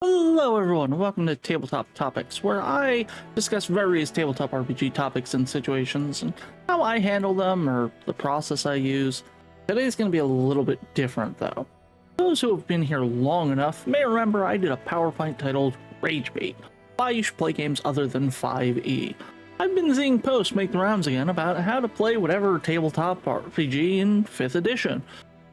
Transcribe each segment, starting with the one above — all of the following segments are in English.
Hello everyone, welcome to Tabletop Topics, where I discuss various tabletop RPG topics and situations and how I handle them or the process I use. Today's going to be a little bit different though. Those who have been here long enough may remember I did a PowerPoint titled Rage Bait, why you should play games other than 5e. I've been seeing posts make the rounds again about how to play whatever tabletop RPG in 5th edition.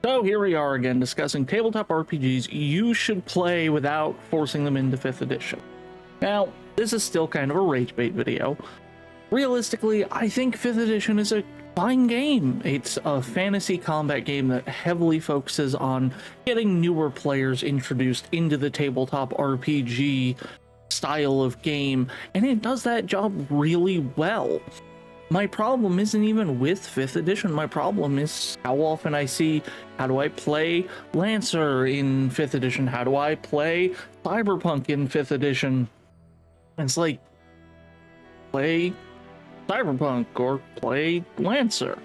So here we are again discussing tabletop RPGs you should play without forcing them into 5th edition. Now, this is still kind of a rage bait video. Realistically, I think 5th edition is a fine game. It's a fantasy combat game that heavily focuses on getting newer players introduced into the tabletop RPG style of game, and it does that job really well. My problem isn't even with 5th edition. My problem is how often I see, how do I play Lancer in 5th edition? How do I play Cyberpunk in 5th edition? And it's like, play Cyberpunk or play Lancer.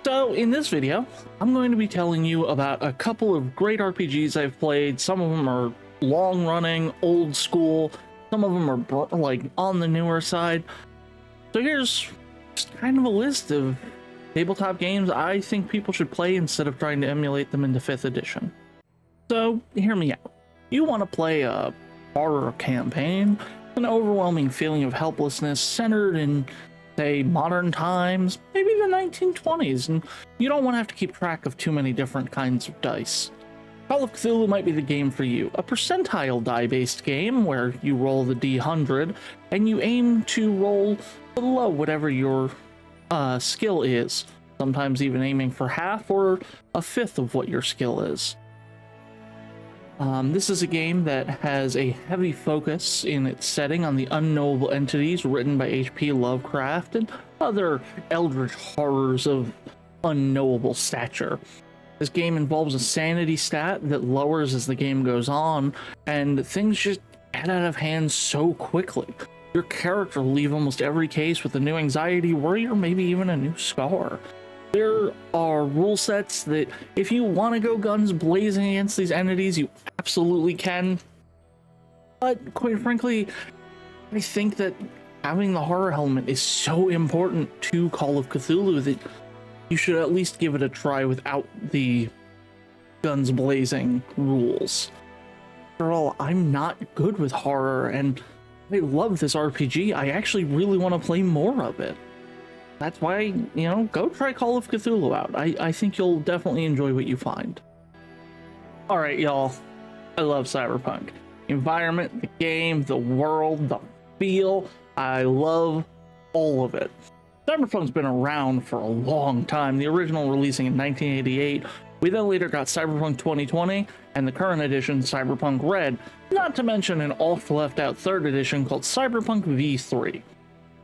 So in this video, I'm going to be telling you about a couple of great RPGs I've played. Some of them are long running, old school. Some of them are like on the newer side. So here's just kind of a list of tabletop games I think people should play instead of trying to emulate them into 5th edition. So hear me out. You want to play a horror campaign, an overwhelming feeling of helplessness centered in, say, modern times, maybe the 1920s, and you don't want to have to keep track of too many different kinds of dice. Call of Cthulhu might be the game for you, a percentile die-based game where you roll the D100 and you aim to roll below whatever your skill is, sometimes even aiming for half or a fifth of what your skill is. This is a game that has a heavy focus in its setting on the unknowable entities written by H.P. Lovecraft and other eldritch horrors of unknowable stature. This game involves a sanity stat that lowers as the game goes on, and things just get out of hand so quickly. Your character will leave almost every case with a new anxiety, worry, or maybe even a new scar. There are rule sets that if you want to go guns blazing against these entities, you absolutely can. But quite frankly, I think that having the horror element is so important to Call of Cthulhu that you should at least give it a try without the guns blazing rules. After all, I'm not good with horror, and I love this RPG. I actually really want to play more of it. That's why, go try Call of Cthulhu out. I think you'll definitely enjoy what you find. Alright, y'all. I love Cyberpunk. Environment, the game, the world, the feel. I love all of it. Cyberpunk's been around for a long time, the original releasing in 1988. We then later got Cyberpunk 2020 and the current edition, Cyberpunk Red, not to mention an oft-left-out third edition called Cyberpunk V3.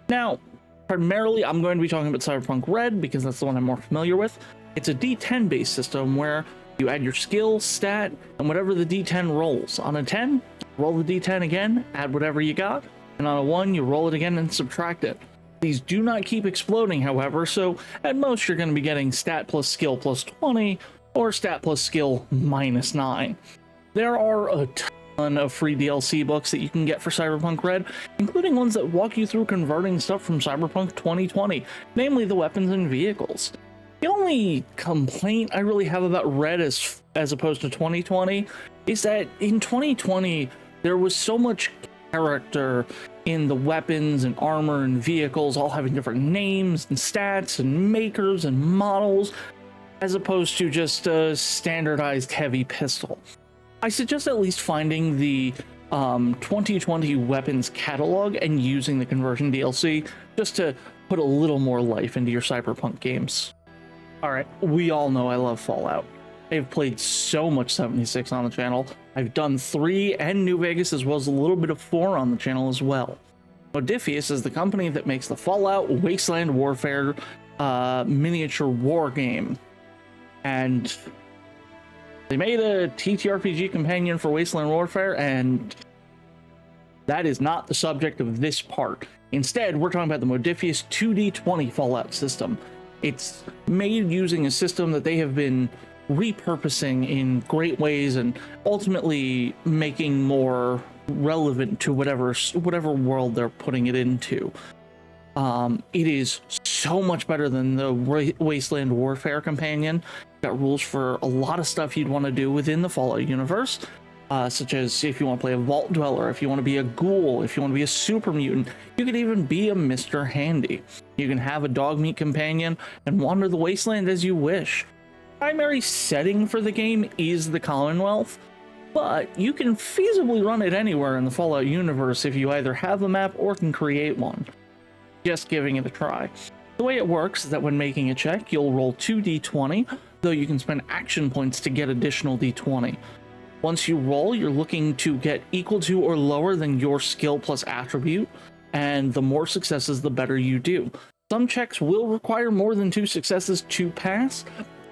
Now, primarily I'm going to be talking about Cyberpunk Red because that's the one I'm more familiar with. It's a D10 based system where you add your skill, stat, and whatever the D10 rolls. On a 10, roll the D10 again, add whatever you got, and on a 1, you roll it again and subtract it. These do not keep exploding, however, so at most you're going to be getting stat plus skill plus 20, or stat plus skill minus 9. There are a ton of free DLC books that you can get for Cyberpunk Red, including ones that walk you through converting stuff from Cyberpunk 2020, namely the weapons and vehicles. The only complaint I really have about Red as opposed to 2020 is that in 2020 there was so much character in the weapons and armor and vehicles, all having different names and stats and makers and models, as opposed to just a standardized heavy pistol. I suggest at least finding the 2020 weapons catalog and using the conversion DLC just to put a little more life into your Cyberpunk games. Alright, we all know I love Fallout. I've played so much 76 on the channel. I've done 3 and New Vegas, as well as a little bit of 4 on the channel as well. Modiphius is the company that makes the Fallout Wasteland Warfare miniature war game. And they made a TTRPG companion for Wasteland Warfare, and that is not the subject of this part. Instead, we're talking about the Modiphius 2D20 Fallout system. It's made using a system that they have been repurposing in great ways and ultimately making more relevant to whatever world they're putting it into. It is so much better than the Wasteland Warfare companion. Got rules for a lot of stuff you'd want to do within the Fallout universe, such as if you want to play a Vault Dweller, if you want to be a ghoul, if you want to be a super mutant, you could even be a Mr. Handy. You can have a dog meat companion and wander the wasteland as you wish. Primary setting for the game is the Commonwealth, but you can feasibly run it anywhere in the Fallout universe if you either have a map or can create one. Just giving it a try. The way it works is that when making a check, you'll roll 2d20, though you can spend action points to get additional d20. Once you roll, you're looking to get equal to or lower than your skill plus attribute, and the more successes, the better you do. Some checks will require more than 2 successes to pass,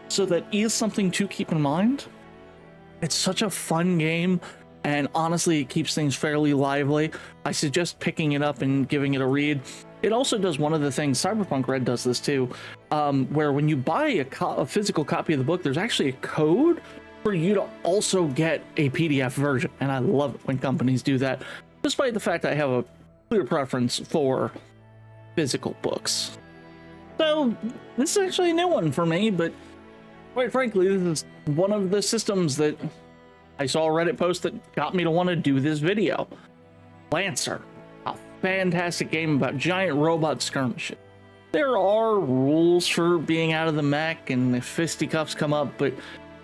so that is something to keep in mind. It's such a fun game, and honestly, it keeps things fairly lively. I suggest picking it up and giving it a read. It also does one of the things, Cyberpunk Red does this too, where when you buy a physical copy of the book, there's actually a code for you to also get a PDF version, and I love it when companies do that, despite the fact I have a clear preference for physical books. So this is actually a new one for me, but quite frankly, this is one of the systems that I saw a Reddit post that got me to want to do this video. Lancer, a fantastic game about giant robot skirmishes. There are rules for being out of the mech and if fisticuffs come up, but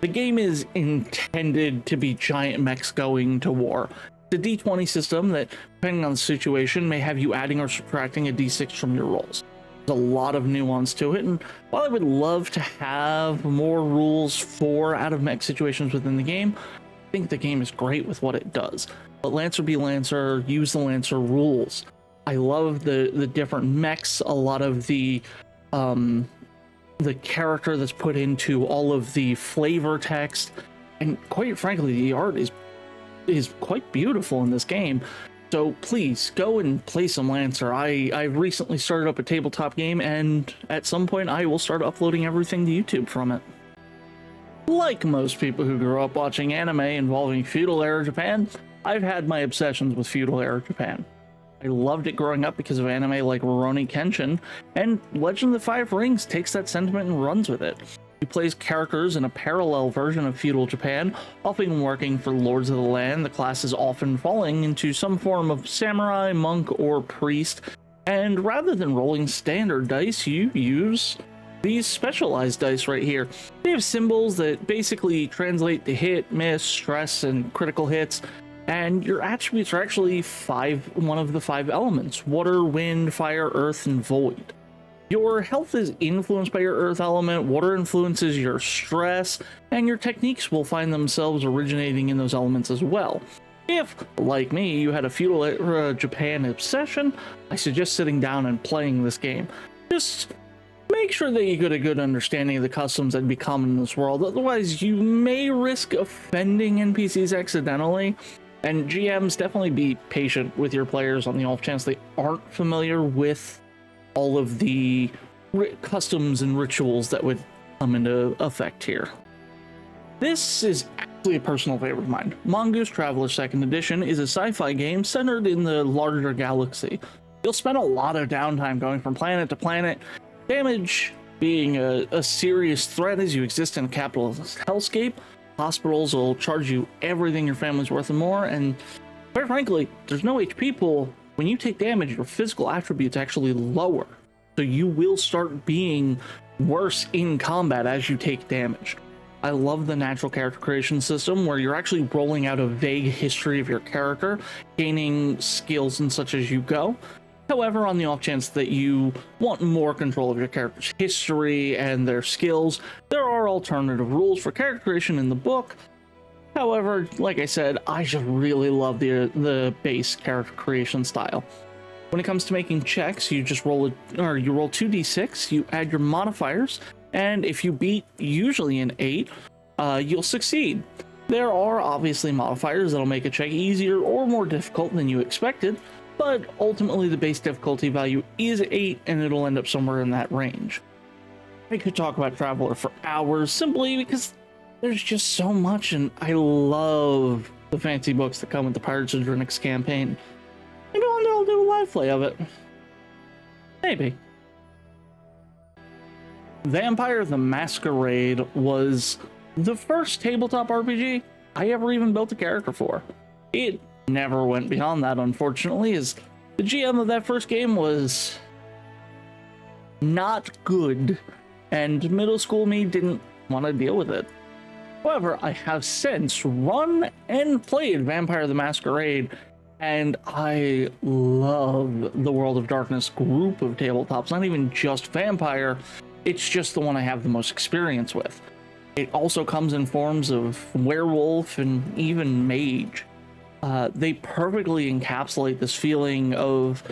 the game is intended to be giant mechs going to war. The D20 system that, depending on the situation, may have you adding or subtracting a D6 from your rolls. There's a lot of nuance to it, and while I would love to have more rules for out-of-mech situations within the game, I think the game is great with what it does. Let Lancer be Lancer, use the Lancer rules. I love the different mechs, a lot of the character that's put into all of the flavor text, and quite frankly, the art is quite beautiful in this game. So please go and play some Lancer. I've recently started up a tabletop game, and at some point I will start uploading everything to YouTube from it. Like most people who grew up watching anime involving feudal era Japan, I've had my obsessions with feudal era Japan. I loved it growing up because of anime like Rurouni Kenshin, and Legend of the Five Rings takes that sentiment and runs with it. He plays characters in a parallel version of feudal Japan, often working for lords of the land. The class is often falling into some form of samurai, monk, or priest, and rather than rolling standard dice, you use these specialized dice right here. They have symbols that basically translate to hit, miss, stress, and critical hits, and your attributes are actually one of the 5 elements: water, wind, fire, earth, and void. Your health is influenced by your earth element, water influences your stress, and your techniques will find themselves originating in those elements as well. If, like me, you had a feudal era Japan obsession, I suggest sitting down and playing this game. Just make sure that you get a good understanding of the customs that be common in this world, otherwise you may risk offending NPCs accidentally. And GMs, definitely be patient with your players on the off chance they aren't familiar with all of the customs and rituals that would come into effect here. This is actually a personal favorite of mine. Mongoose Traveler 2nd Edition is a sci-fi game centered in the larger galaxy. You'll spend a lot of downtime going from planet to planet, damage being a serious threat as you exist in a capitalist hellscape. Hospitals will charge you everything your family's worth and more, and quite frankly, there's no HP pool. When you take damage, your physical attributes actually lower, so you will start being worse in combat as you take damage. I love the natural character creation system where you're actually rolling out a vague history of your character, gaining skills and such as you go. However, on the off chance that you want more control of your character's history and their skills, there are alternative rules for character creation in the book. However, like I said, I just really love the base character creation style. When it comes to making checks, you just roll 2d6, you add your modifiers, and if you beat usually an 8, you'll succeed. There are obviously modifiers that'll make a check easier or more difficult than you expected, but ultimately the base difficulty value is 8 and it'll end up somewhere in that range. I could talk about Traveler for hours simply because there's just so much, and I love the fancy books that come with the Pirates of Drinix campaign. Maybe one day I'll do a live play of it. Maybe. Vampire the Masquerade was the first tabletop RPG I ever even built a character for. It never went beyond that, unfortunately, as the GM of that first game was not good, and middle school me didn't want to deal with it. However, I have since run and played Vampire the Masquerade, and I love the World of Darkness group of tabletops. Not even just Vampire, it's just the one I have the most experience with. It also comes in forms of werewolf and even mage. They perfectly encapsulate this feeling of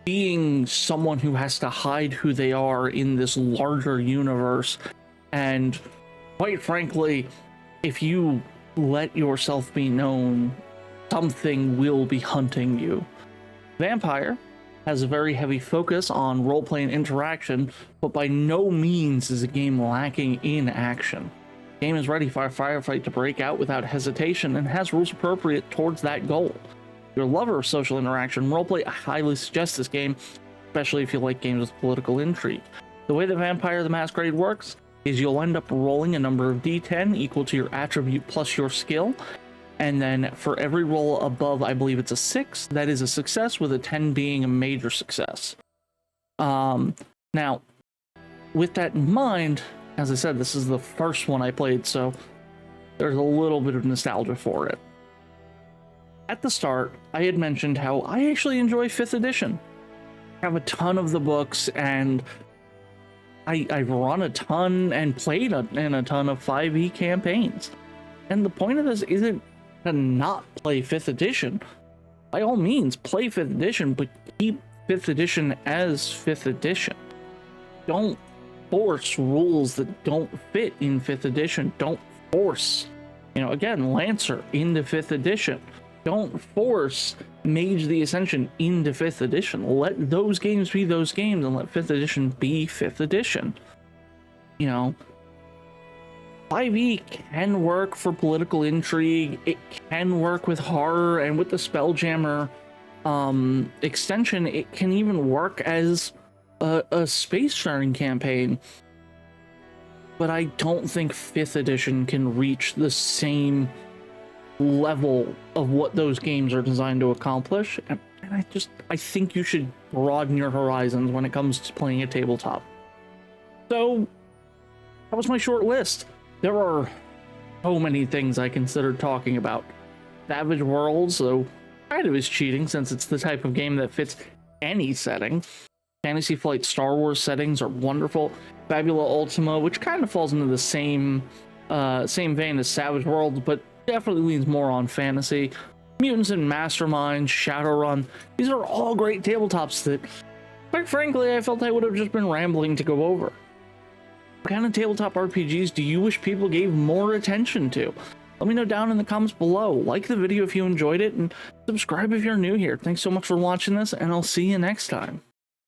being someone who has to hide who they are in this larger universe. And quite frankly, if you let yourself be known, something will be hunting you. Vampire has a very heavy focus on roleplay and interaction, but by no means is a game lacking in action. The game is ready for a firefight to break out without hesitation and has rules appropriate towards that goal. If you're a lover of social interaction and roleplay, I highly suggest this game, especially if you like games with political intrigue. The way that Vampire the Masquerade works is you'll end up rolling a number of d10 equal to your attribute plus your skill, and then for every roll above, I believe it's a 6, that is a success, with a 10 being a major success. Now, with that in mind, as I said, this is the first one I played, so there's a little bit of nostalgia for it. At the start, I had mentioned how I actually enjoy 5th edition. I have a ton of the books, and I've run a ton and played in a ton of 5e campaigns. And the point of this isn't to not play 5th edition. By all means, play 5th edition, but keep 5th edition as 5th edition. Don't force rules that don't fit in 5th edition. Don't force, again, Lancer into 5th edition. Don't force Mage the Ascension into 5th edition. Let those games be those games, and let 5th edition be 5th edition. 5e can work for political intrigue. It can work with horror, and with the Spelljammer extension, it can even work as a space-sharing campaign. But I don't think 5th edition can reach the same level of what those games are designed to accomplish, and I think you should broaden your horizons when it comes to playing a tabletop. So that was my short list. There are so many things I considered talking about. Savage Worlds, though kind of is cheating since it's the type of game that fits any setting. Fantasy Flight Star Wars settings are wonderful. Fabula Ultima, which kind of falls into the same vein as Savage Worlds, but definitely leans more on fantasy. Mutants and Masterminds, Shadowrun, these are all great tabletops that, quite frankly, I felt I would have just been rambling to go over. What kind of tabletop RPGs do you wish people gave more attention to? Let me know down in the comments below. Like the video if you enjoyed it, and subscribe if you're new here. Thanks so much for watching this, and I'll see you next time.